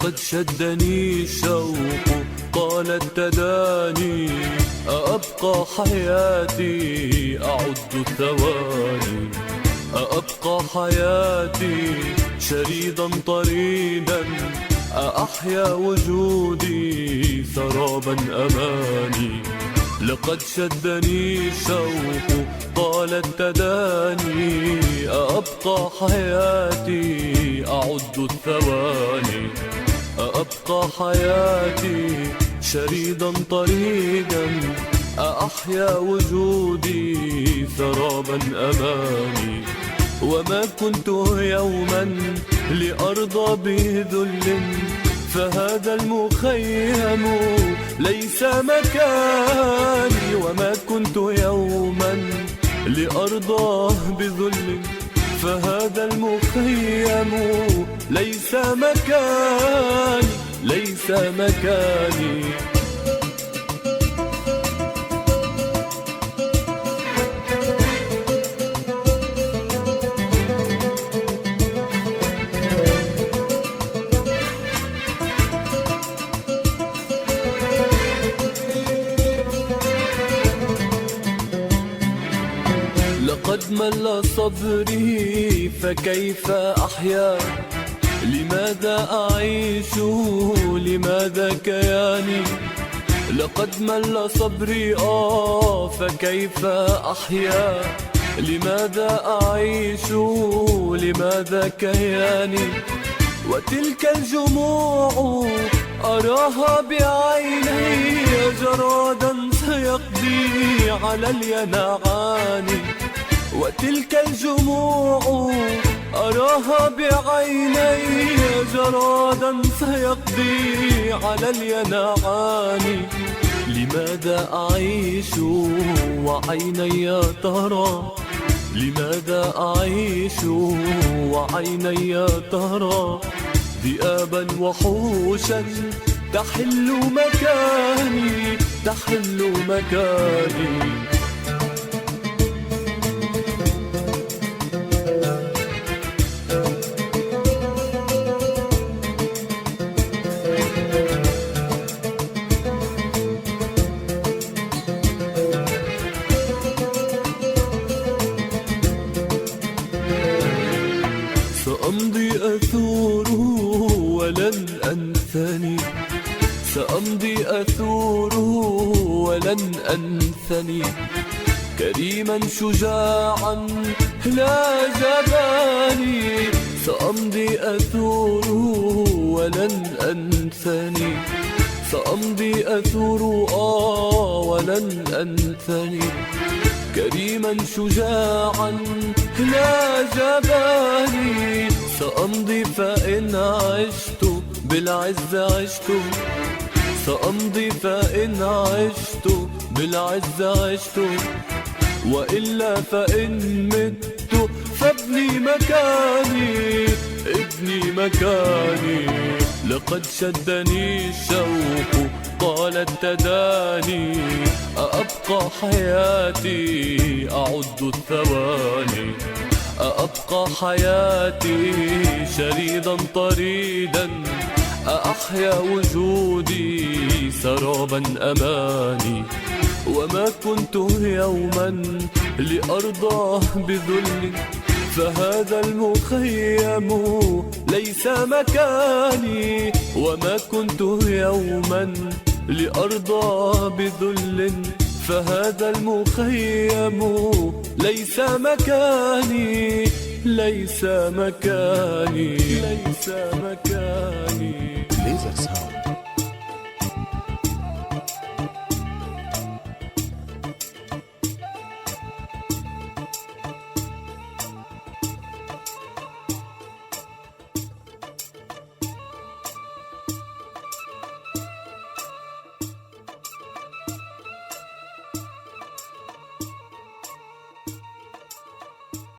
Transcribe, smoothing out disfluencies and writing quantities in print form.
لقد شدني الشوق طال التداني، أأبقى حياتي أعد الثواني، أأبقى حياتي شريدا طريدا، أحيا وجودي سرابا أماني. لقد شدني الشوق طال التداني، أأبقى حياتي أعد الثواني، أأبقى حياتي شريدا طريدا، أحيا وجودي سرابا أماني. وما كنت يوما لأرضى بذل، فهذا المخيم ليس مكاني. وما كنت يوما لأرضى بذل، فهذا المخيم ليس مكاني، ليس مكاني. لقد مل صبري فكيف أحيا، لماذا أعيش لماذا كياني. لقد مل صبري فكيف أحيا، لماذا أعيش لماذا كياني. وتلك الجموع أراها بعيني، جرادا سيقضي على الينعان. وتلك الجموع أراها بعيني، جرادا سيقضي على الينعان. لماذا أعيش وعيني ترى، لماذا أعيش وعيني ترى ذئابا وحوشا تحل مكاني، تحل مكاني. سأمضي أثور ولن أنثني، سأمضي أثور ولن أنثني. كريما شجاعا لا جباني، سأمضي أثور ولن أنثني، سأمضي أثور ولن أنثني. كريما شجاعا لا جباني، سأمضي فإن عشت بالعز عشت، سأمضي فإن عشت بالعز عشت. وإلا فإن مت فابني مكاني، ابني مكاني. لقد شدني الشوق طال التداني، أأبقى حياتي أعد الثواني، أأبقى حياتي شريدا طريدا، أحيا وجودي سرابا أماني. وما كنت يوما لأرضى بذل، فهذا المخيم ليس مكاني. وما كنت يوما لأرضى بذل، فهذا المخيم ليس مكاني، ليس مكاني، ليس مكاني.